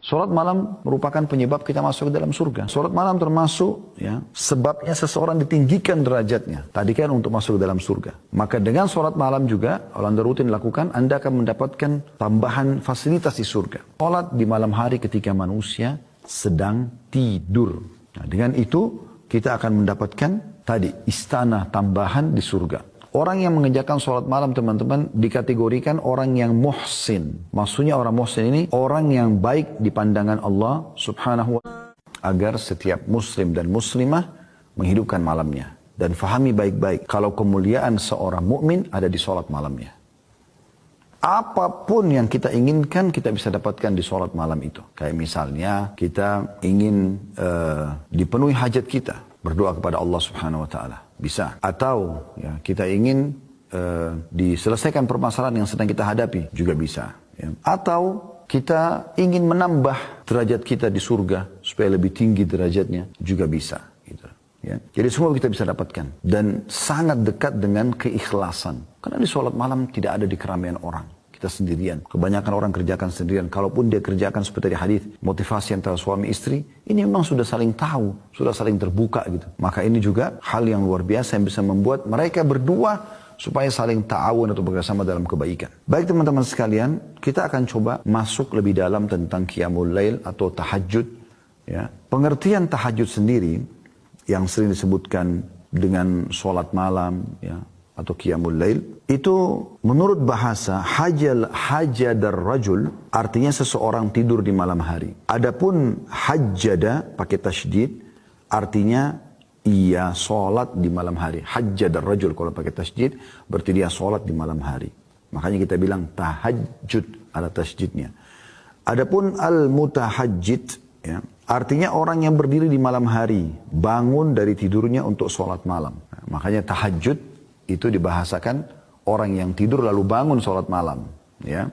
Sholat malam merupakan penyebab kita masuk ke dalam surga. Sholat malam termasuk ya, sebabnya seseorang ditinggikan derajatnya. Tadi kan untuk masuk ke dalam surga. Maka dengan sholat malam juga, kalau Anda rutin lakukan, Anda akan mendapatkan tambahan fasilitas di surga. Sholat di malam hari ketika manusia sedang tidur. Nah, dengan itu kita akan mendapatkan tadi istana tambahan di surga. Orang yang mengerjakan sholat malam teman-teman dikategorikan orang yang muhsin. Maksudnya orang muhsin ini orang yang baik di pandangan Allah subhanahu wa ta'ala. Agar setiap muslim dan muslimah menghidupkan malamnya. Dan fahami baik-baik kalau kemuliaan seorang mukmin ada di sholat malamnya. Apapun yang kita inginkan kita bisa dapatkan di sholat malam itu. Kayak misalnya kita ingin dipenuhi hajat kita. Berdoa kepada Allah subhanahu wa ta'ala. Bisa. Atau ya, kita ingin diselesaikan permasalahan yang sedang kita hadapi. Juga bisa. Ya. Atau kita ingin menambah derajat kita di surga. Supaya lebih tinggi derajatnya. Juga bisa. Gitu. Ya. Jadi semua kita bisa dapatkan. Dan sangat dekat dengan keikhlasan. Karena di sholat malam tidak ada di keramaian orang. Kita sendirian. Kebanyakan orang kerjakan sendirian. Kalaupun dia kerjakan seperti di hadis motivasi antara suami istri, ini memang sudah saling tahu, sudah saling terbuka gitu. Maka ini juga hal yang luar biasa yang bisa membuat mereka berdua supaya saling ta'awun atau bekerjasama dalam kebaikan. Baik teman-teman sekalian, kita akan coba masuk lebih dalam tentang qiyamul lail atau tahajud. Ya. Pengertian tahajud sendiri yang sering disebutkan dengan sholat malam, ya, atau qiyamul lail, itu menurut bahasa hajadar rajul artinya seseorang tidur di malam hari. Adapun hajjada pakai tasydid artinya ia sholat di malam hari. Hajjadar rajul kalau pakai tasydid berarti dia sholat di malam hari. Makanya kita bilang tahajud ada tasydidnya. Adapun al-mutahajjid ya, artinya orang yang berdiri di malam hari, bangun dari tidurnya untuk sholat malam. Nah, makanya tahajud itu dibahasakan orang yang tidur lalu bangun sholat malam. Ya.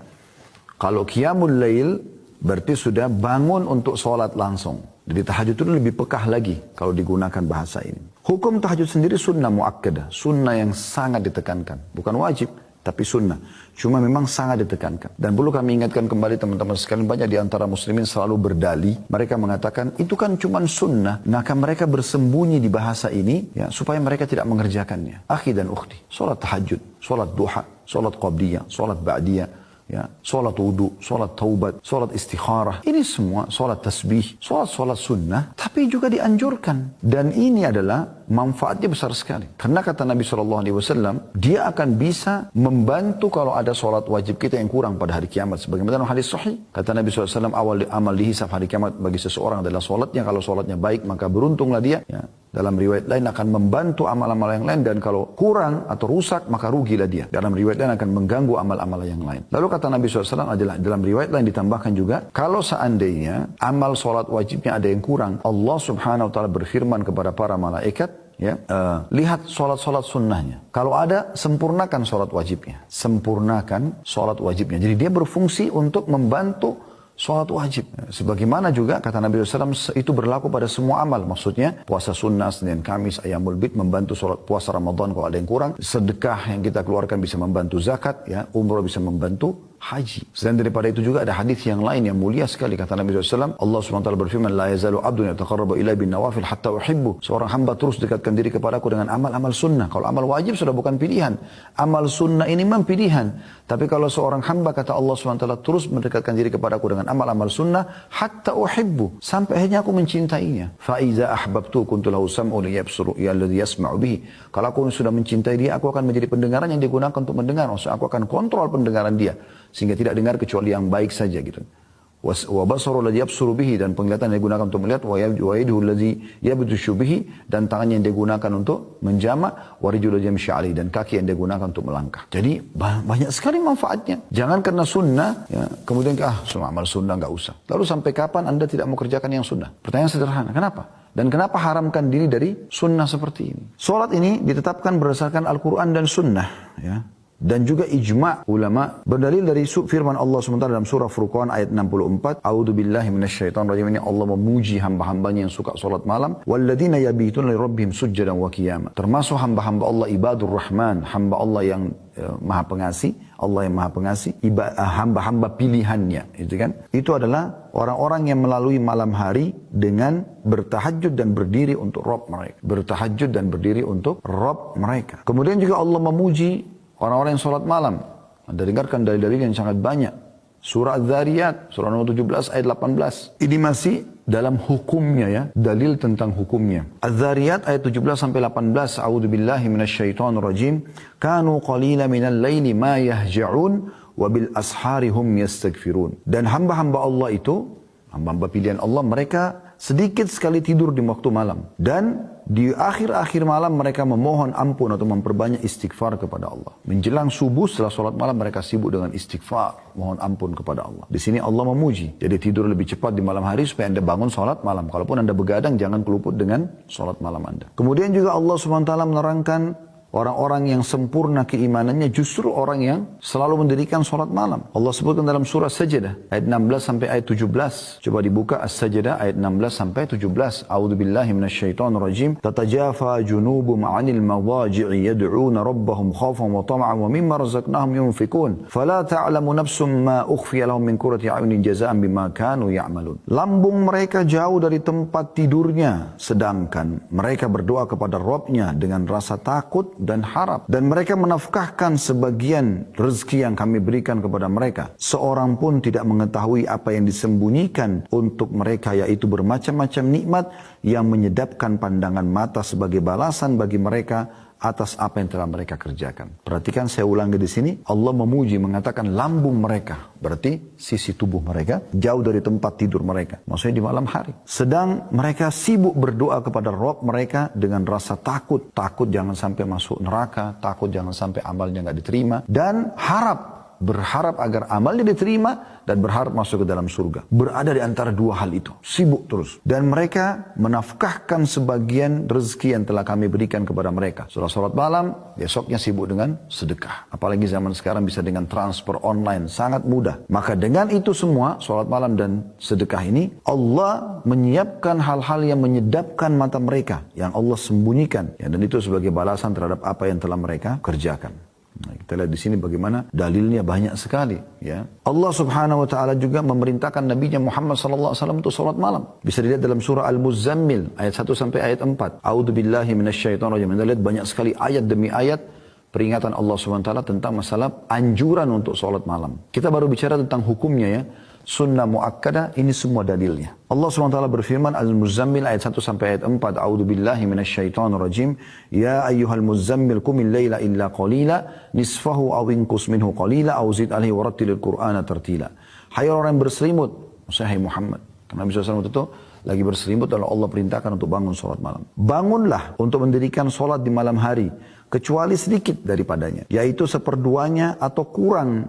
Kalau qiyamul lail berarti sudah bangun untuk sholat langsung. Jadi tahajud itu lebih pekah lagi kalau digunakan bahasa ini. Hukum tahajud sendiri sunnah muakkadah. Sunnah yang sangat ditekankan. Bukan wajib, tapi sunnah. Cuma memang sangat ditekankan. Dan perlu kami ingatkan kembali teman-teman sekalian, banyak di antara muslimin selalu berdalih. Mereka mengatakan itu kan cuma sunnah. Maka mereka bersembunyi di bahasa ini ya, supaya mereka tidak mengerjakannya. Akhi dan ukhti, sholat tahajud, sholat duha, sholat qabliyah, sholat ba'diyah, ya, sholat wudu, sholat taubat, sholat istikharah. Ini semua sholat tasbih, sholat sunnah, tapi juga dianjurkan. Dan ini adalah manfaatnya besar sekali. Karena kata Nabi SAW, dia akan bisa membantu kalau ada sholat wajib kita yang kurang pada hari kiamat. Sebagaimana hadis sahih, kata Nabi SAW, awal amal dihisab hari kiamat bagi seseorang adalah sholatnya. Kalau sholatnya baik, maka beruntunglah dia. Ya. Dalam riwayat lain akan membantu amal-amal yang lain. Dan kalau kurang atau rusak, maka rugilah dia. Dalam riwayat lain akan mengganggu amal-amal yang lain. Lalu kata Nabi SAW adalah, dalam riwayat lain ditambahkan juga, kalau seandainya amal sholat wajibnya ada yang kurang, Allah subhanahu wa ta'ala berfirman kepada para malaikat, ya, lihat sholat-sholat sunnahnya. Kalau ada, sempurnakan sholat wajibnya. Sempurnakan sholat wajibnya. Jadi dia berfungsi untuk membantu sholat wajib. Sebagaimana juga kata Nabi SAW itu berlaku pada semua amal. Maksudnya puasa sunnah, Senin, Kamis, Ayyamul Bid membantu sholat puasa Ramadan kalau ada yang kurang. Sedekah yang kita keluarkan bisa membantu zakat. Ya, umroh bisa membantu haji. Selain daripada itu juga ada hadis yang lain yang mulia sekali. Kata Nabi SAW, Allah SWT berfirman, La yazalu abdun yataqarrabu ila bin nawafil hatta uhibbu. Seorang hamba terus dekatkan diri kepadaku dengan amal-amal sunnah. Kalau amal wajib sudah bukan pilihan. Amal sunnah ini memang pilihan. Tapi kalau seorang hamba, kata Allah SWT, terus mendekatkan diri kepadaku dengan amal-amal sunnah, hatta uhibbu. Sampai akhirnya aku mencintainya. Fa'iza ahbabtu kuntu lahu sam'u liyabsuru alladhi yasma'u bihi. Kalau aku sudah mencintai dia, aku akan menjadi pendengaran yang digunakan untuk mendengar. Maksudnya aku akan kontrol pendengaran dia. Sehingga tidak dengar kecuali yang baik saja gitu. Wa basaru alladhi yabsuru bihi, dan penglihatan yang digunakan untuk melihat, wa yaduhu alladhi yabdushu bihi, dan tangan yang digunakan untuk menjama, wa rijlu alladhi yamshi alaihi, dan kaki yang digunakan untuk melangkah. Jadi banyak sekali manfaatnya. Jangan karena sunnah ya, kemudian semua amal sunnah enggak usah. Lalu sampai kapan Anda tidak mau kerjakan yang sunnah? Pertanyaan sederhana, kenapa? Dan kenapa haramkan diri dari sunnah seperti ini? Salat ini ditetapkan berdasarkan Al-Quran dan sunnah ya. Dan juga ijma' ulama berdalil dari firman Allah SWT dalam surah Furqan ayat 64. A'udzubillahi minasyaitonirrajim. Ini Allah memuji hamba-hambanya yang suka salat malam. Walladzina yabituna lirabbihim sujjadan wa qiyama. Termasuk hamba-hamba Allah ibadur rahman, hamba Allah yang maha pengasih, Allah yang maha pengasih, hamba-hamba pilihannya, itu kan? Itu adalah orang-orang yang melalui malam hari dengan bertahajud dan berdiri untuk Rabb mereka. Bertahajud dan berdiri untuk Rabb mereka. Kemudian juga Allah memuji orang-orang yang sholat malam. Anda dengarkan dalil-dalil yang sangat banyak. Surah Az-Zariyat, surah nomor 17 ayat 18. Ini masih dalam hukumnya ya, dalil tentang hukumnya. Az-Zariyat ayat 17 sampai 18. A'udzubillahi minasyaitonirrajim. Kanu qalila minal laili ma yahja'un wa bil ashari hum yastaghfirun. Dan hamba-hamba Allah itu, hamba-hamba pilihan Allah, mereka sedikit sekali tidur di waktu malam. Dan di akhir-akhir malam mereka memohon ampun atau memperbanyak istighfar kepada Allah. Menjelang subuh setelah sholat malam mereka sibuk dengan istighfar, mohon ampun kepada Allah. Di sini Allah memuji. Jadi tidur lebih cepat di malam hari supaya Anda bangun sholat malam. Kalaupun Anda begadang jangan keluput dengan sholat malam Anda. Kemudian juga Allah SWT menerangkan orang-orang yang sempurna keimanannya justru orang yang selalu mendirikan sholat malam. Allah sebutkan dalam surah Sajdah ayat 16 sampai ayat 17. Coba dibuka As-Sajdah ayat 16 sampai 17. A'udzubillahi minasyaitonirrajim. Tatajafa junubum 'anil madaji'i yad'una rabbahum khaufan wa tama'an wa mimma razaqnahum yunfikun. Fala ta'lamu nafsum ma ukhfiya lahum min qurrati a'yunin jazaa'an bima kanu ya'malun. Lambung mereka jauh dari tempat tidurnya, sedangkan mereka berdoa kepada Rabbnya dengan rasa takut dan harap. Dan mereka menafkahkan sebagian rezeki yang kami berikan kepada mereka. Seorang pun tidak mengetahui apa yang disembunyikan untuk mereka, yaitu bermacam-macam nikmat yang menyedapkan pandangan mata sebagai balasan bagi mereka atas apa yang telah mereka kerjakan. Perhatikan, saya ulangi di sini. Allah memuji, mengatakan lambung mereka. Berarti sisi tubuh mereka jauh dari tempat tidur mereka. Maksudnya di malam hari. Sedang mereka sibuk berdoa kepada Rabb mereka dengan rasa takut. Takut jangan sampai masuk neraka. Takut jangan sampai amalnya nggak diterima. Dan berharap agar amalnya diterima dan berharap masuk ke dalam surga. Berada di antara dua hal itu. Sibuk terus. Dan mereka menafkahkan sebagian rezeki yang telah kami berikan kepada mereka. Setelah sholat malam, besoknya sibuk dengan sedekah. Apalagi zaman sekarang bisa dengan transfer online. Sangat mudah. Maka dengan itu semua, sholat malam dan sedekah ini, Allah menyiapkan hal-hal yang menyedapkan mata mereka. Yang Allah sembunyikan. Ya, dan itu sebagai balasan terhadap apa yang telah mereka kerjakan. Nah, kita lihat di sini bagaimana dalilnya banyak sekali. Ya, Allah Subhanahu Wa Taala juga memerintahkan Nabi Muhammad Sallallahu Alaihi Wasallam untuk sholat malam. Bisa dilihat dalam surah Al-Muzammil ayat 1 sampai ayat 4. A'udzubillahi minasyaitonirrajim. Kita lihat banyak sekali ayat demi ayat peringatan Allah Subhanahu Wa Taala tentang masalah anjuran untuk sholat malam. Kita baru bicara tentang hukumnya ya. Sunnah muakkadah, ini semua dalilnya. Allah SWT berfirman Al-Muzammil ayat 1 sampai ayat 4. A'udzubillahi minasyaitonirrajim. Ya ayyuhal muzammil qumil laila illa qalila nisfahu aw inqus minhu qalila aw zid alaihi warattilil qur'ana tartila. Hai orang yang berselimut, maksudnya hai Muhammad. Karena Nabi SAW itu lagi berselimut lalu Allah perintahkan untuk bangun sholat malam. Bangunlah untuk mendirikan sholat di malam hari kecuali sedikit daripadanya, yaitu seperduanya atau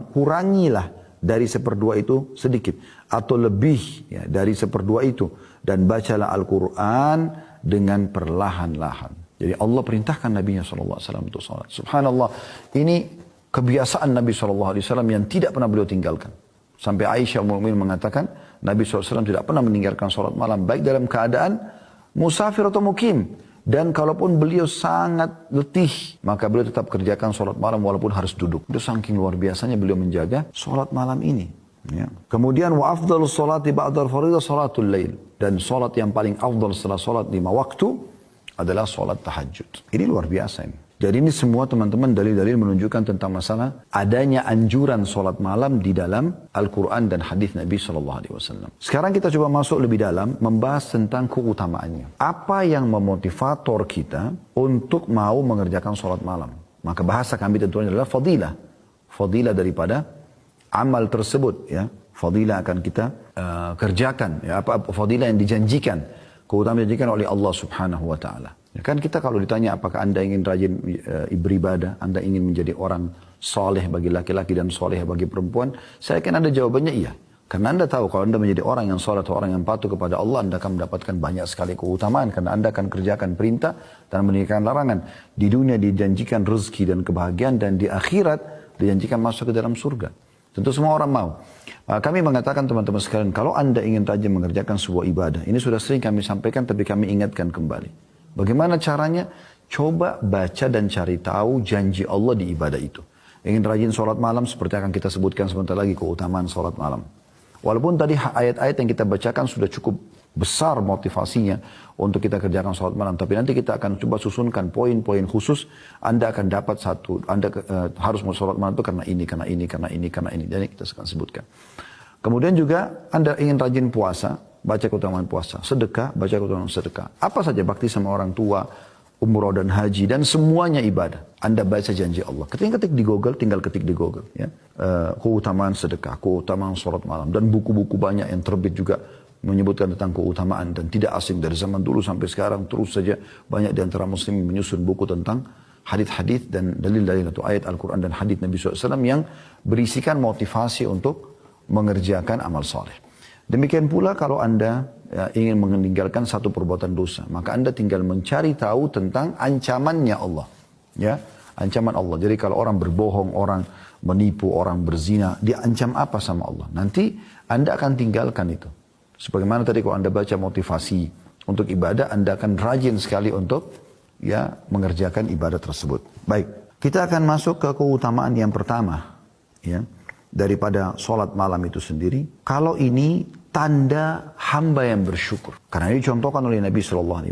kurangilah dari seperdua itu sedikit atau lebih ya, dari seperdua itu, dan bacalah Al-Quran dengan perlahan-lahan. Jadi Allah perintahkan Nabi-Nya SAW untuk salat. Subhanallah, ini kebiasaan Nabi SAW yang tidak pernah beliau tinggalkan. Sampai Aisyah Mu'min mengatakan Nabi SAW tidak pernah meninggalkan salat malam baik dalam keadaan musafir atau mukim. Dan kalaupun beliau sangat letih, maka beliau tetap kerjakan sholat malam walaupun harus duduk. Itu saking luar biasanya beliau menjaga sholat malam ini. Ya. Kemudian wa afdalus sholati ba'dal faridah sholatul lail. Dan sholat yang paling afdal setelah sholat 5 waktu adalah sholat tahajud. Ini luar biasa ini. Jadi ini semua teman-teman dalil-dalil menunjukkan tentang masalah adanya anjuran sholat malam di dalam Al-Quran dan hadis Nabi SAW. Sekarang kita coba masuk lebih dalam membahas tentang keutamaannya. Apa yang memotivator kita untuk mau mengerjakan sholat malam? Maka bahasa kami tentunya adalah fadilah. Fadilah daripada amal tersebut. Ya. Fadilah akan kita kerjakan. Ya. Apa fadilah yang dijanjikan. Keutamaan dijanjikan oleh Allah Subhanahu Wa Taala. Ya kan kita kalau ditanya apakah anda ingin rajin beribadah, anda ingin menjadi orang soleh bagi laki-laki dan soleh bagi perempuan, saya yakin anda jawabannya iya. Karena anda tahu kalau anda menjadi orang yang soleh atau orang yang patuh kepada Allah, anda akan mendapatkan banyak sekali keutamaan. Karena anda akan kerjakan perintah dan meninggalkan larangan. Di dunia dijanjikan rezeki dan kebahagiaan, dan di akhirat dijanjikan masuk ke dalam surga. Tentu semua orang mau. Kami mengatakan teman-teman sekalian, kalau Anda ingin rajin mengerjakan sebuah ibadah, ini sudah sering kami sampaikan tapi kami ingatkan kembali. Bagaimana caranya? Coba baca dan cari tahu janji Allah di ibadah itu. Ingin rajin sholat malam seperti akan kita sebutkan sebentar lagi keutamaan sholat malam. Walaupun tadi ayat-ayat yang kita bacakan sudah cukup besar motivasinya untuk kita kerjakan sholat malam. Tapi nanti kita akan coba susunkan poin-poin khusus. Anda akan dapat satu, Anda harus mau sholat malam itu karena ini, karena ini, karena ini, karena ini. Jadi kita akan sebutkan. Kemudian juga Anda ingin rajin puasa, baca keutamaan puasa. Sedekah, baca keutamaan sedekah. Apa saja bakti sama orang tua, umroh dan haji, dan semuanya ibadah. Anda baca janji Allah. Ketika ketik di Google, tinggal ketik di Google. Ya. Keutamaan sedekah, keutamaan sholat malam. Dan buku-buku banyak yang terbit juga menyebutkan tentang keutamaan. Dan tidak asing dari zaman dulu sampai sekarang. Terus saja banyak di antara muslim menyusun buku tentang hadith-hadith dan dalil-dalil atau ayat Al-Quran dan hadith Nabi SAW yang berisikan motivasi untuk mengerjakan amal soleh. Demikian pula kalau Anda ingin meninggalkan satu perbuatan dosa, maka Anda tinggal mencari tahu tentang ancamannya Allah. Ya, ancaman Allah. Jadi kalau orang berbohong, orang menipu, orang berzina, dia ancam apa sama Allah? Nanti Anda akan tinggalkan itu. Sebagaimana tadi kalau Anda baca motivasi untuk ibadah, Anda akan rajin sekali untuk mengerjakan ibadah tersebut. Baik, kita akan masuk ke keutamaan yang pertama, ya, daripada sholat malam itu sendiri. Kalau ini tanda hamba yang bersyukur. Karena ini dicontohkan oleh Nabi SAW.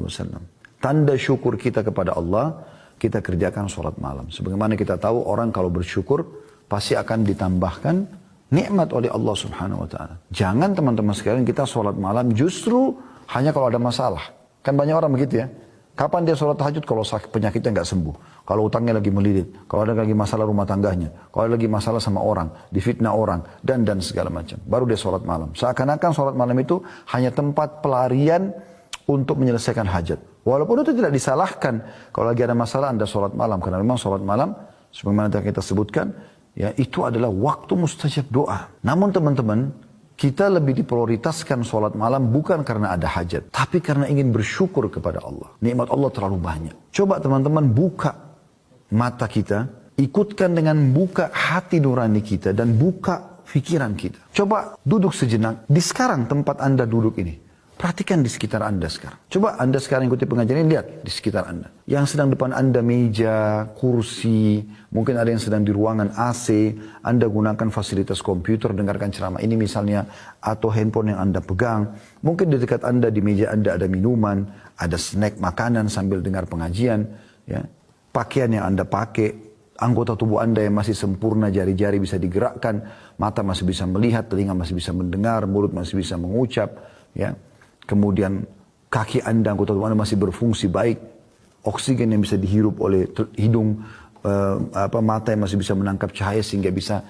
Tanda syukur kita kepada Allah, kita kerjakan sholat malam. Sebagaimana kita tahu orang kalau bersyukur, pasti akan ditambahkan nikmat oleh Allah Subhanahu Wa Taala. Jangan teman-teman sekalian kita sholat malam justru hanya kalau ada masalah. Kan banyak orang begitu ya. Kapan dia sholat tahajud? Kalau penyakitnya nggak sembuh. Kalau utangnya lagi melilit. Kalau ada lagi masalah rumah tangganya. Kalau ada lagi masalah sama orang. Difitnah orang. Dan segala macam. Baru dia sholat malam. Seakan-akan sholat malam itu hanya tempat pelarian untuk menyelesaikan hajat. Walaupun itu tidak disalahkan. Kalau lagi ada masalah Anda sholat malam. Karena memang sholat malam, sebagaimana kita sebutkan, ya itu adalah waktu mustajab doa. Namun teman-teman, kita lebih diprioritaskan sholat malam bukan karena ada hajat. Tapi karena ingin bersyukur kepada Allah. Nikmat Allah terlalu banyak. Coba teman-teman buka mata kita. Ikutkan dengan buka hati nurani kita. Dan buka pikiran kita. Coba duduk sejenak. Di sekarang tempat Anda duduk ini. Perhatikan di sekitar Anda sekarang. Coba Anda sekarang ikuti pengajian ini, lihat di sekitar Anda. Yang sedang depan Anda meja, kursi, mungkin ada yang sedang di ruangan AC, Anda gunakan fasilitas komputer, dengarkan ceramah ini misalnya, atau handphone yang Anda pegang. Mungkin di dekat Anda, di meja Anda ada minuman, ada snack makanan sambil dengar pengajian. Ya. Pakaian yang Anda pakai, anggota tubuh Anda yang masih sempurna, jari-jari bisa digerakkan, mata masih bisa melihat, telinga masih bisa mendengar, mulut masih bisa mengucap, ya. Kemudian kaki Anda, anggota tubuh Anda masih berfungsi baik. Oksigen yang bisa dihirup oleh hidung, mata yang masih bisa menangkap cahaya sehingga bisa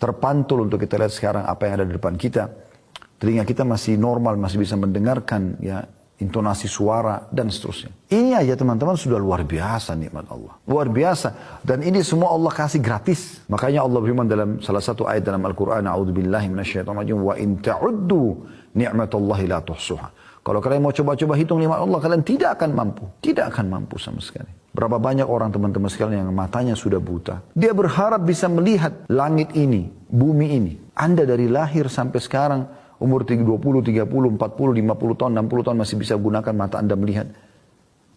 terpantul untuk kita lihat sekarang apa yang ada di depan kita. Telinga kita masih normal, masih bisa mendengarkan ya intonasi suara dan seterusnya. Ini aja teman-teman sudah luar biasa nikmat Allah. Luar biasa. Dan ini semua Allah kasih gratis. Makanya Allah berfirman dalam salah satu ayat dalam Al-Quran, A'udzubillahi minasyaitonirrajim, wa in ta'uddu ni'matallahi la tuhsuha. Kalau kalian mau coba-coba hitung nikmat Allah, kalian tidak akan mampu. Tidak akan mampu sama sekali. Berapa banyak orang teman-teman sekalian yang matanya sudah buta. Dia berharap bisa melihat langit ini, bumi ini. Anda dari lahir sampai sekarang, umur 20, 30, 40, 50 tahun, 60 tahun masih bisa gunakan mata Anda melihat.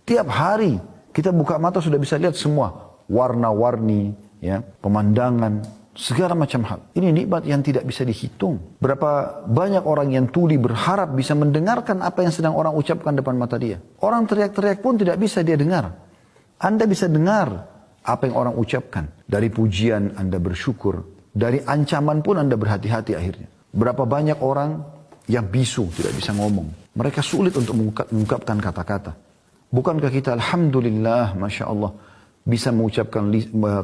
Tiap hari kita buka mata sudah bisa lihat semua. Warna-warni, ya, pemandangan, segala macam hal. Ini nikmat yang tidak bisa dihitung. Berapa banyak orang yang tuli berharap bisa mendengarkan apa yang sedang orang ucapkan depan mata dia. Orang teriak-teriak pun tidak bisa dia dengar. Anda bisa dengar apa yang orang ucapkan. Dari pujian Anda bersyukur. Dari ancaman pun Anda berhati-hati akhirnya. Berapa banyak orang yang bisu, tidak bisa ngomong. Mereka sulit untuk mengungkapkan kata-kata. Bukankah kita Alhamdulillah, Masya Allah, bisa mengucapkan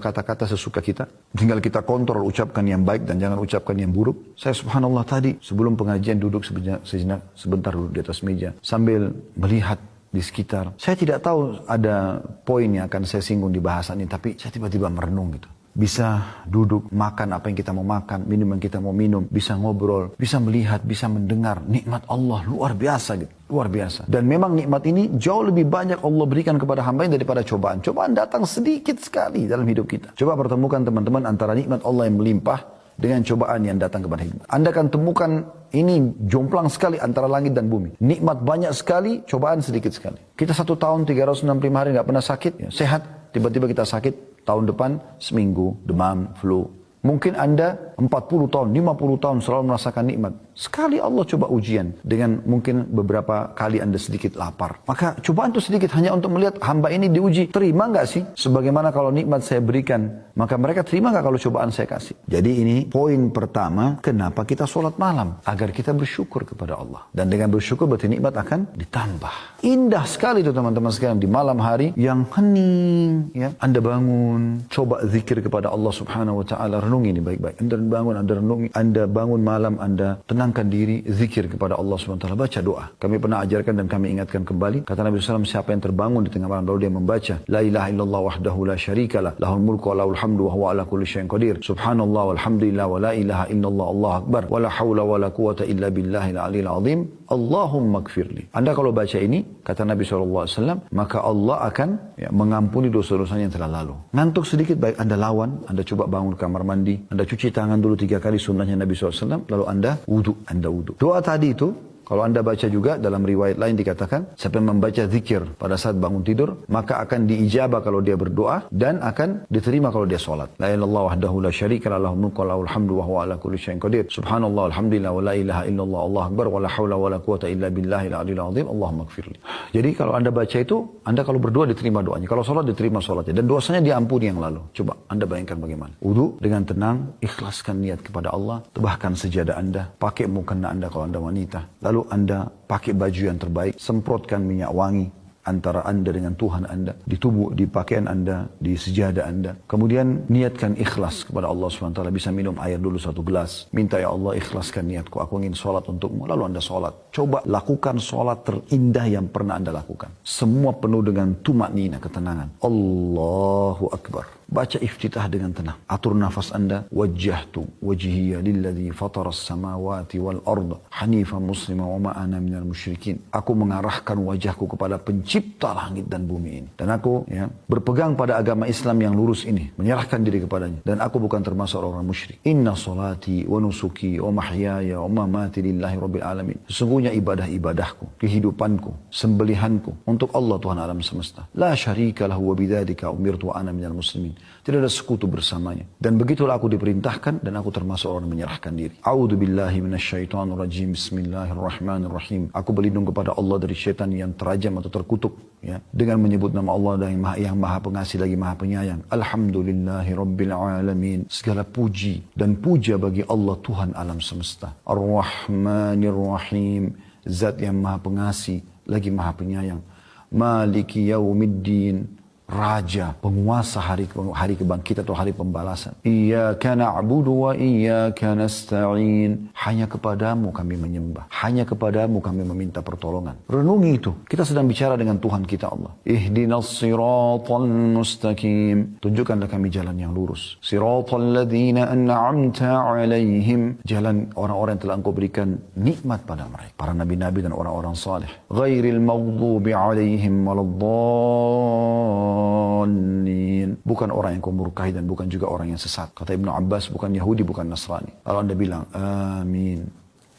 kata-kata sesuka kita? Tinggal kita kontrol ucapkan yang baik dan jangan ucapkan yang buruk. Saya subhanallah tadi sebelum pengajian duduk sebentar duduk di atas meja. Sambil melihat di sekitar. Saya tidak tahu ada poin yang akan saya singgung di bahasan ini. Tapi saya tiba-tiba merenung gitu. bisa duduk, makan apa yang kita mau makan, minum yang kita mau minum, bisa ngobrol, bisa melihat, bisa mendengar. Nikmat Allah luar biasa gitu. Luar biasa. Dan memang nikmat ini jauh lebih banyak Allah berikan kepada hamba ini daripada cobaan. Cobaan datang sedikit sekali dalam hidup kita. Coba pertemukan teman-teman antara nikmat Allah yang melimpah dengan cobaan yang datang kepada hidup. Anda akan temukan ini jomplang sekali antara langit dan bumi. Nikmat banyak sekali, cobaan sedikit sekali. Kita 1 tahun 365 hari nggak pernah sakit, ya, sehat. Tiba-tiba kita sakit, tahun depan seminggu, demam, flu. Mungkin Anda 40 tahun, 50 tahun selalu merasakan nikmat. Sekali Allah coba ujian dengan mungkin beberapa kali Anda sedikit lapar. Maka cobaan itu sedikit hanya untuk melihat hamba ini diuji. Terima nggak sih? Sebagaimana kalau nikmat saya berikan, maka mereka terima nggak kalau cobaan saya kasih? Jadi ini poin pertama, kenapa kita sholat malam? Agar kita bersyukur kepada Allah. Dan dengan bersyukur berarti nikmat akan ditambah. Indah sekali itu teman-teman sekalian di malam hari yang hening. Ya. Anda bangun, coba zikir kepada Allah subhanahu wa ta'ala. Renungi ini baik-baik. Anda bangun, Anda renungi. Anda bangun malam, Anda tenangkan diri, zikir kepada Allah subhanahu wa ta'ala. Baca doa. Kami pernah ajarkan dan kami ingatkan kembali. Kata Nabi SAW, siapa yang terbangun di tengah malam lalu dia membaca La ilaha illallah wahdahu la syarikalah lahul mulku wa lahul hamdu wa huwa ala kulli syai'in qadir. Subhanallah walhamdulillah wa la ilaha illallah Allahu akbar wa la hawla wa la quwata illa billahil aliyil azim. Allahumma gfirli. Anda kalau baca ini, kata Nabi SAW, maka Allah akan mengampuni dosa-dosanya yang telah lalu. Ngantuk sedikit, baik Anda lawan, Anda coba bangun kamar mandi, Anda cuci tangan dulu 3 kali sunnahnya Nabi SAW, lalu Anda wudu. Doa tadi itu, kalau Anda baca juga dalam riwayat lain dikatakan, siapa yang membaca zikir pada saat bangun tidur, maka akan diijabah kalau dia berdoa dan akan diterima kalau dia sholat. La ilaha illallah wahdahu la syarikalah lahul mulku wa lahul hamdu wa huwa ala kulli syai'in qadir. Subhanallah alhamdulillah wa la ilaha illallah Allahu akbar wa la haula wa la quwata illa billahil aliyil azim. Allahumma gfirli. Jadi kalau Anda baca itu, Anda kalau berdoa diterima doanya. Kalau sholat diterima sholatnya. Dan dosanya diampuni yang lalu. Coba Anda bayangkan bagaimana. Wudu dengan tenang, ikhlaskan niat kepada Allah, bahkan sejadah Anda, pakai mukena Anda kalau Anda wanita. Lalu Anda pakai baju yang terbaik, semprotkan minyak wangi antara Anda dengan Tuhan Anda, di tubuh, di pakaian Anda, di sejadah Anda. Kemudian niatkan ikhlas kepada Allah SWT. Bisa minum air dulu 1 gelas. Minta, ya Allah ikhlaskan niatku, aku ingin sholat untukmu. Lalu Anda sholat. Coba lakukan sholat terindah yang pernah Anda lakukan. Semua penuh dengan tumaknina, ketenangan. Allahu Akbar. Baca iftitah dengan tenang. Atur nafas Anda. Wajjahtu wajhiya lilladzi fataras samawati wal arda hanifan muslima wa ma ana minal musyrikin. Aku mengarahkan wajahku kepada pencipta langit dan bumi ini. Dan aku berpegang pada agama Islam yang lurus ini. Menyerahkan diri kepadanya. Dan aku bukan termasuk orang musyrik. Inna salati wa nusuki wa mahyaya wa mamati lillahi rabbil alamin. Sesungguhnya ibadah-ibadahku, kehidupanku, sembelihanku untuk Allah Tuhan alam semesta. La syarika lahu wa bidzalika umirtu wa ana minal muslimin. Tidak ada sekutu bersamanya. Dan begitulah aku diperintahkan dan aku termasuk orang yang menyerahkan diri. A'udzu billahi minasyaitonir rajim. Bismillahirrahmanirrahim. Aku berlindung kepada Allah dari syaitan yang terajam atau terkutuk, dengan menyebut nama Allah yang maha pengasih lagi maha penyayang. Alhamdulillahirabbil alamin. Segala puji dan puja bagi Allah Tuhan alam semesta. Ar-Rahmanir-Rahim. Zat yang maha pengasih lagi maha penyayang. Maliki yaumiddin. Raja, penguasa hari kebangkitan atau hari pembalasan. Iyyaka na'budu wa iyyaka nasta'in. Hanya kepadamu kami menyembah. Hanya kepadamu kami meminta pertolongan. Renungi itu. Kita sedang bicara dengan Tuhan kita Allah. Ihdinas siratal mustaqim. Tunjukkanlah kami jalan yang lurus. Siratal ladzina an'amta 'alaihim. Jalan orang-orang yang telah Engkau berikan nikmat pada mereka. Para nabi-nabi dan orang-orang saleh. Ghairil maghdubi 'alaihim waladdallin. Bukan orang yang kau murkahi dan bukan juga orang yang sesat. Kata Ibnu Abbas, bukan Yahudi, bukan Nasrani. Kalau Anda bilang amin,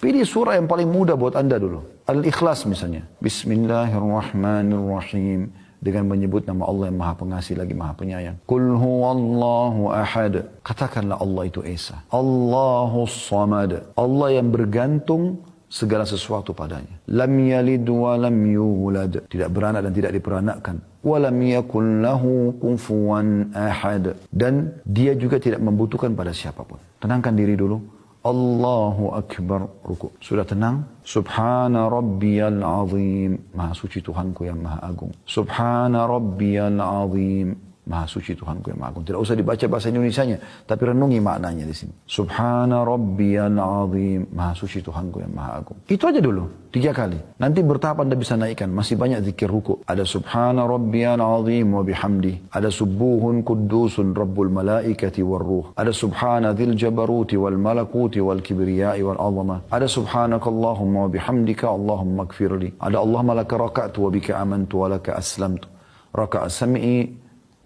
pilih surah yang paling mudah buat Anda dulu. Al-Ikhlas misalnya. Bismillahirrahmanirrahim. Dengan menyebut nama Allah yang maha pengasih lagi maha penyayang. Qul huwallahu ahad. Katakanlah Allah itu Esa. Allahus samad. Allah yang bergantung segala sesuatu padanya. Lam yalid wa lam yulad. Tidak beranak dan tidak diperanakkan. Wa lam yakul lahu kufuwan ahad. Dan dia juga tidak membutuhkan pada siapapun. Tenangkan diri dulu. Allahu Akbar. Ruku. Sudah tenang? Subhana rabbiyal azim. Maha suci Tuhanku yang maha agung. Subhana rabbiyal azim. Maha suci Tuhanku yang maha agung. Tidak usah dibaca bahasa Indonesianya, tapi renungi maknanya di sini. Subhana rabbiyal azim. Maha suci Tuhanku yang maha agung. Itu aja dulu, 3 kali. Nanti bertahap Anda bisa naikkan. Masih banyak zikir ruku. Ada subhana rabbiyal azim wa bihamdi. Ada subuhun kuddusun rabbul malaikati war ruh. Ada subhana dzil jabaruti wal malakuti wal kibriyai wal azamah. Ada subhanakallahumma wa bihamdika Allahumma ighfirli. Ada Allahumma laka raka'tu wa bika amantu wa laka aslamtu. Raka'a sam'i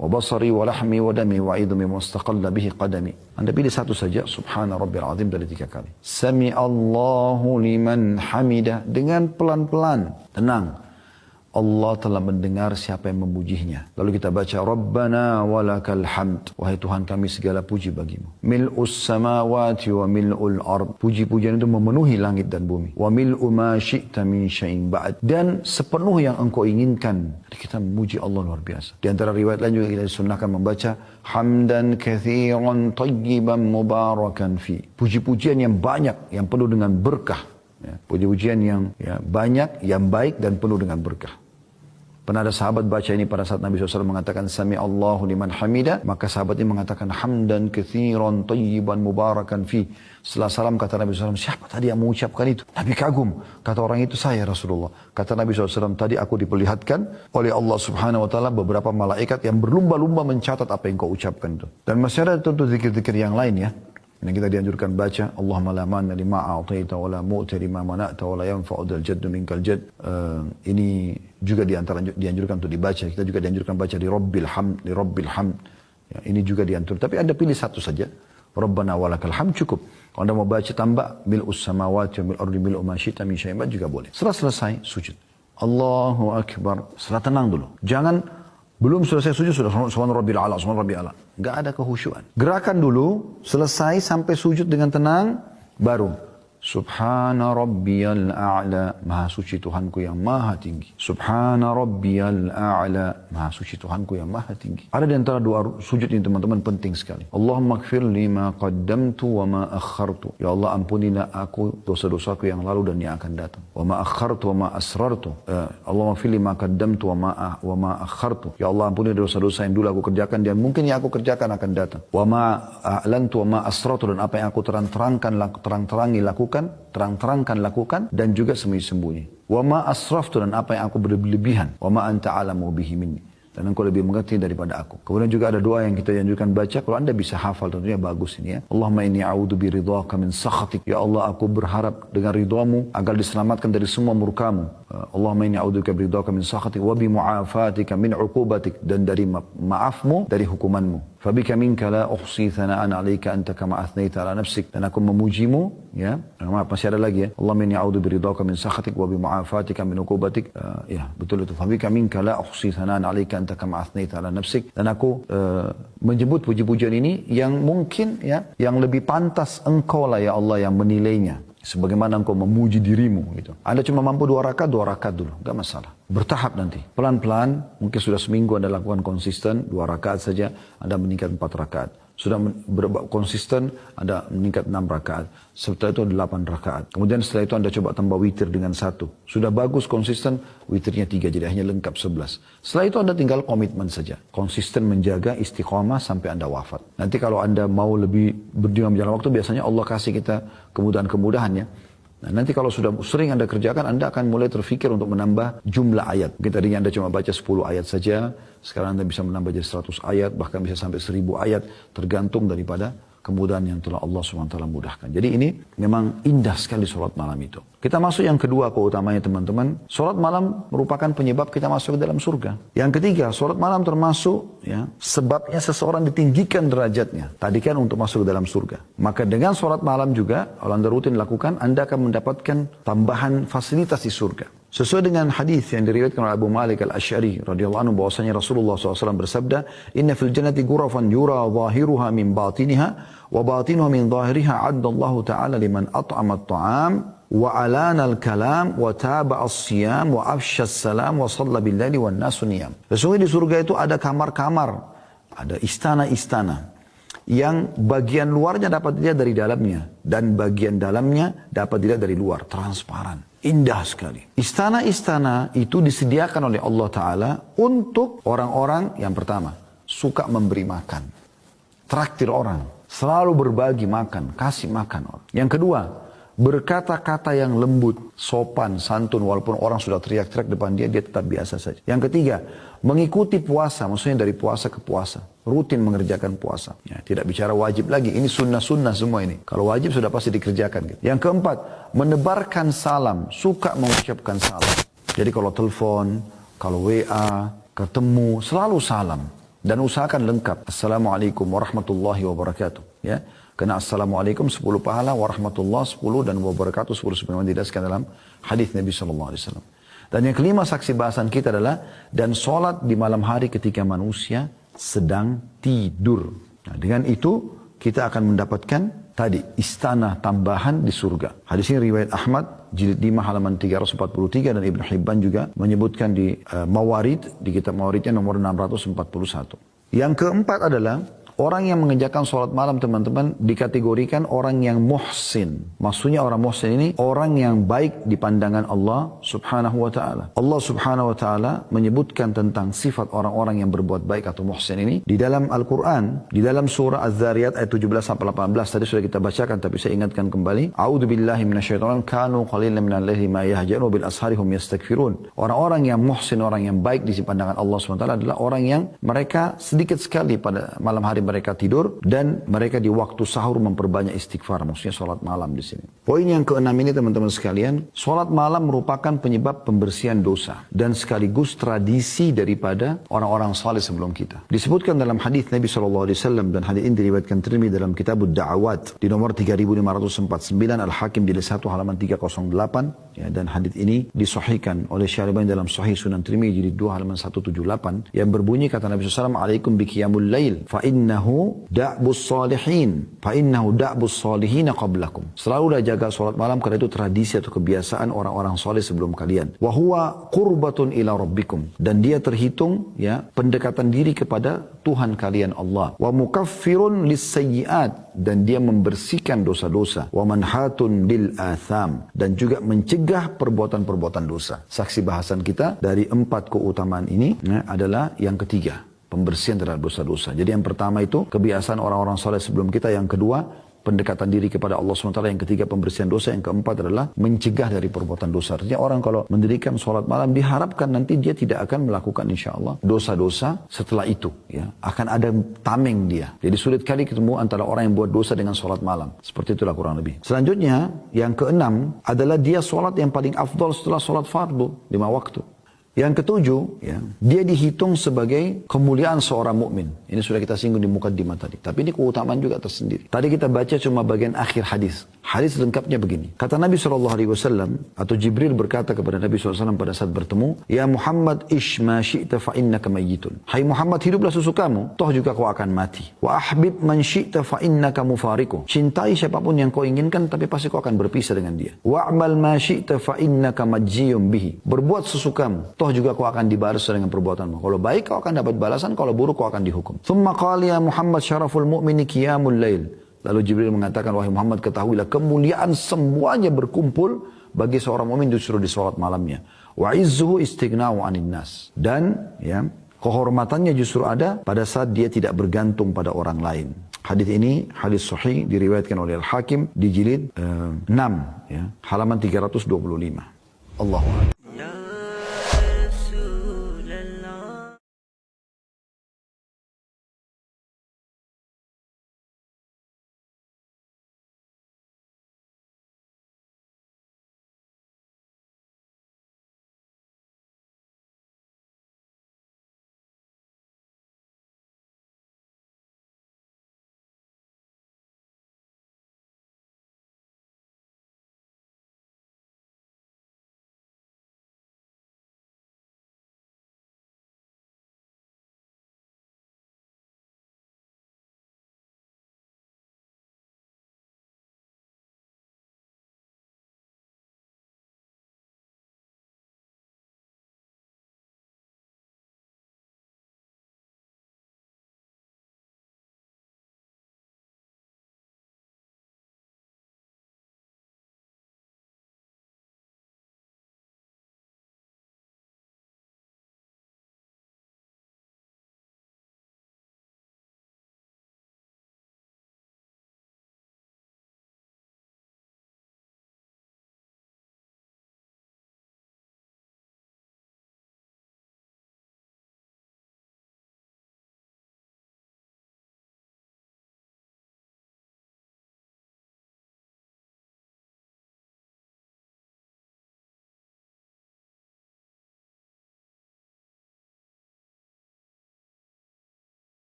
wa basari wa lahmi wa dami wa idhmi mustaqalla bihi qadami. Anda pilih satu saja, subhana rabbil azim dari 3 kali. Sami Allahu liman hamida, dengan pelan-pelan, tenang. Allah telah mendengar siapa yang memujinya. Lalu kita baca Rabbana walakal hamd. Wahai Tuhan kami segala puji bagimu. Mil'us samawati wa mil'ul ard. Puji-pujian itu memenuhi langit dan bumi. Wa mil'u ma syi'ta min syai'in ba'd. Dan sepenuh yang engkau inginkan. Jadi kita memuji Allah luar biasa. Di antara riwayat lain juga kita disunnahkan membaca hamdan kathiran tayyiban mubarakan fi. Puji-pujian yang banyak, yang penuh dengan berkah. Ya, puji-pujian yang banyak, yang baik dan penuh dengan berkah. Pernah ada sahabat baca ini pada saat Nabi SAW mengatakan Sami Allahu liman hamida. Maka sahabat ini mengatakan hamdan kathiran tayyiban mubarakan fi. Setelah salam kata Nabi SAW, siapa tadi yang mengucapkan itu? Nabi kagum. Kata orang itu, saya Rasulullah. Kata Nabi SAW, tadi aku diperlihatkan oleh Allah Subhanahu Wa Taala beberapa malaikat yang berlumba-lumba mencatat apa yang kau ucapkan itu. Dan masih ada tentu zikir-zikir yang lain ya. Yang kita dianjurkan baca Allahumma la manna lima a'taita wa la mu'ti lima mana'ta wa la yanfa'u dzal jaddu minkal jadd. Ini juga dianjurkan untuk dibaca. Kita juga dianjurkan baca di Rabbil Hamd, di Rabbil Hamd. Ya, ini juga dianjurkan. Tapi Anda pilih satu saja. Rabbana walakal hamd cukup. Kalau Anda mau baca tambah mil'us samawati wa mil'ul ardi mil'u ma syi'ta min syai'in ba'd juga boleh. Setelah selesai sujud. Allahu akbar. Setelah tenang dulu. Jangan belum selesai sujud sudah subhana rabbil a'la, subhana rabbil a'la. Enggak ada kehusyuan. Gerakan dulu, selesai sampai sujud dengan tenang, baru subhana rabbiyal a'la, maha suci Tuhanku yang maha tinggi. Subhana rabbiyal a'la, maha suci Tuhanku yang maha tinggi. Ada di antara doa sujud ini teman-teman penting sekali. Allahumma ighfir li ma qaddamtu wa ma akhartu. Ya Allah ampunilah aku dosa-dosaku yang lalu dan yang akan datang. Wa ma akhartu wa ma asrartu. Allahumma ighfir li ma qaddamtu wa ma akhartu. Ya Allah ampunilah dosa-dosa yang dulu aku kerjakan dan mungkin yang aku kerjakan akan datang. Wa ma a'lantu wa ma asrartu, dan apa yang aku terang-terangkan lakukan dan juga sembunyi-sembunyi. Wa ma asraftu, dan apa yang aku berlebihan. Wa ma anta alamu bihi minni, dan engkau lebih mengerti daripada aku. Kemudian juga ada doa yang kita anjurkan baca. Kalau Anda bisa hafal tentunya bagus ini ya. Allahumma inni a'udzu biridhaka min sakhatik. Ya Allah aku berharap dengan ridhamu agar diselamatkan dari semua murkamu. Allahumma inni a'udzubika biridhaka min sakhatik wa bi mu'afatika min 'uqubatik, dan dari maafmu dari hukumanmu. Fabika minka la uhsi thana'an 'alaika anta kama athnaita 'ala nafsik, dan aku memujimu ya. Maaf masih ada lagi ya. Allahumma inni a'udzu biridhaka min sakhatik wa bi mu'afatika min 'uqubatik. Ya betul itu. Fabika minka la uhsi thana'an 'alaika anta kama athnaita 'ala nafsik, dan aku menyebut puji-pujian ini yang mungkin ya yang lebih pantas engkau lah ya Allah yang menilainya. Sebagaimana engkau memuji dirimu gitu. Anda cuma mampu 2 rakaat dulu, enggak masalah. Bertahap nanti, pelan-pelan, mungkin sudah seminggu Anda lakukan konsisten, 2 rakaat saja, Anda meningkat 4 rakaat. Sudah konsisten, Anda meningkat 6 rakaat. Setelah itu 8 rakaat. Kemudian setelah itu Anda coba tambah witir dengan 1. Sudah bagus konsisten, witirnya 3, jadi hanya lengkap 11. Setelah itu Anda tinggal komitmen saja. Konsisten menjaga istiqomah sampai Anda wafat. Nanti kalau Anda mau lebih berjuang berjalan waktu, biasanya Allah kasih kita kemudahan-kemudahan ya. Nah, nanti kalau sudah sering Anda kerjakan, Anda akan mulai terfikir untuk menambah jumlah ayat. Mungkin tadinya Anda cuma baca 10 ayat saja, sekarang Anda bisa menambah jadi 100 ayat, bahkan bisa sampai 1000 ayat, tergantung daripada kemudahan yang telah Allah SWT mudahkan. Jadi ini memang indah sekali sholat malam itu. Kita masuk yang kedua keutamanya teman-teman. Sholat malam merupakan penyebab kita masuk ke dalam surga. Yang ketiga, sholat malam termasuk ya, sebabnya seseorang ditinggikan derajatnya. Tadi kan untuk masuk ke dalam surga. Maka dengan sholat malam juga, kalau Anda rutin lakukan, Anda akan mendapatkan tambahan fasilitas di surga. Sesuai dengan hadis yang diriwayatkan oleh Abu Malik Al-Asy'ari radhiyallahu anhu bahwasanya Rasulullah SAW bersabda, "Inna fil jannati ghurafan yura zahiruha min batiniha wa batinuha min zahiriha 'addallahu ta'ala liman at'ama at-ta'am wa 'alana al-kalam wa taba'a as-siyam wa afsha as-salam wa shalla bil-laili wan nasu niyam." Sesungguhnya di surga itu ada kamar-kamar, ada istana-istana yang bagian luarnya dapat dilihat dari dalamnya dan bagian dalamnya dapat dilihat dari luar, transparan. Indah sekali. Istana-istana itu disediakan oleh Allah Ta'ala untuk orang-orang yang pertama, suka memberi makan. Traktir orang. Selalu berbagi makan, kasih makan orang. Yang kedua, berkata-kata yang lembut, sopan, santun, walaupun orang sudah teriak-teriak depan dia, dia tetap biasa saja. Yang ketiga, mengikuti puasa, maksudnya dari puasa ke puasa. Rutin mengerjakan puasa. Ya, tidak bicara wajib lagi, ini sunnah-sunnah semua ini. Kalau wajib sudah pasti dikerjakan. Gitu. Yang keempat, menebarkan salam, suka mengucapkan salam. Jadi kalau telepon, kalau WA, ketemu, selalu salam. Dan usahakan lengkap. Assalamualaikum warahmatullahi wabarakatuh. Ya. Karena Assalamualaikum 10 pahala, warahmatullahi 10 dan wabarakatuh 10 sebagaimana dijelaskan dalam hadis Nabi SAW. Dan yang kelima saksi bahasan kita adalah dan sholat di malam hari ketika manusia sedang tidur. Nah, dengan itu kita akan mendapatkan tadi istana tambahan di surga. Hadis ini riwayat Ahmad jilid 5 halaman 343 dan Ibn Hibban juga menyebutkan di Mawarid, di kitab Mawaridnya nomor 641. Yang keempat adalah orang yang mengerjakan sholat malam teman-teman dikategorikan orang yang muhsin. Maksudnya orang muhsin ini orang yang baik di pandangan Allah subhanahu wa ta'ala. Allah subhanahu wa ta'ala menyebutkan tentang sifat orang-orang yang berbuat baik atau muhsin ini di dalam Al-Quran, di dalam surah Az-Zariyat ayat 17-18 tadi sudah kita bacakan tapi saya ingatkan kembali. A'udzu billahi minasyaitonir kanu qalilan minal laili ma yahja'un bil asharihum yastaghfirun. Orang-orang yang muhsin, orang yang baik di pandangan Allah subhanahu wa ta'ala adalah orang yang mereka sedikit sekali pada malam hari mereka tidur dan mereka di waktu sahur memperbanyak istighfar, maksudnya sholat malam di sini. Poin yang keenam ini teman-teman sekalian, sholat malam merupakan penyebab pembersihan dosa dan sekaligus tradisi daripada orang-orang saleh sebelum kita. Disebutkan dalam hadis Nabi SAW dan hadis ini diriwayatkan Tirmidzi dalam Kitabud Da'awat di nomor 3549, Al-Hakim di 1 halaman 308 ya, dan hadis ini disahihkan oleh Syaribani dalam Sahih Sunan Tirmidzi di 2 halaman 178 yang berbunyi kata Nabi SAW, "Alaikum biqiyamul lail fa innahu da'bus salihin fa innahu da'bus salihin qablakum." Selalulah jaga salat malam karena itu tradisi atau kebiasaan orang-orang saleh sebelum kalian. Wa huwa qurbatun ila rabbikum, dan dia terhitung ya pendekatan diri kepada Tuhan kalian Allah. Wa mukaffirun lis-sayyi'at, dan dia membersihkan dosa-dosa. Wa manhatun lil atham, dan juga mencegah perbuatan-perbuatan dosa. Saksi bahasan kita dari 4 keutamaan ini ya, adalah yang ketiga, pembersihan terhadap dosa-dosa. Jadi yang pertama itu kebiasaan orang-orang saleh sebelum kita. Yang kedua, pendekatan diri kepada Allah SWT. Yang ketiga, pembersihan dosa. Yang keempat adalah mencegah dari perbuatan dosa. Artinya orang kalau mendirikan sholat malam diharapkan nanti dia tidak akan melakukan insya Allah dosa-dosa setelah itu. Ya, akan ada tameng dia. Jadi sulit kali ketemu antara orang yang buat dosa dengan sholat malam. Seperti itulah kurang lebih. Selanjutnya, yang keenam adalah dia sholat yang paling afdol setelah sholat fardu 5 waktu. Yang ketujuh, ya, dia dihitung sebagai kemuliaan seorang mukmin. Ini sudah kita singgung di mukaddimah tadi. Tapi ini keutamaan juga tersendiri. Tadi kita baca cuma bagian akhir hadis. Hadis lengkapnya begini. Kata Nabi SAW, atau Jibril berkata kepada Nabi SAW pada saat bertemu, "Ya Muhammad, ish ma syi'ta fa innaka mayyitun." Hai Muhammad, hiduplah sesukamu, toh juga kau akan mati. Wa ahbib man syi'ta fa innaka mufariku. Cintai siapapun yang kau inginkan, tapi pasti kau akan berpisah dengan dia. Wa amal ma syi'ta fa innaka majziyun bihi. Berbuat sesukamu, toh juga kau akan dibalas dengan perbuatanmu. Kalau baik kau akan dapat balasan, kalau buruk kau akan dihukum. Thumma qala ya Muhammad syaraful mu'mini qiyamul lail. Lalu Jibril mengatakan, wahai Muhammad, ketahuilah kemuliaan semuanya berkumpul bagi seorang mukmin justru di salat malamnya. Wa izzuhu istighna'u 'anil nas. Dan ya, kehormatannya justru ada pada saat dia tidak bergantung pada orang lain. Hadis ini hadis sahih diriwayatkan oleh Al-Hakim di jilid 6 ya, halaman 325. Allahu a'lam.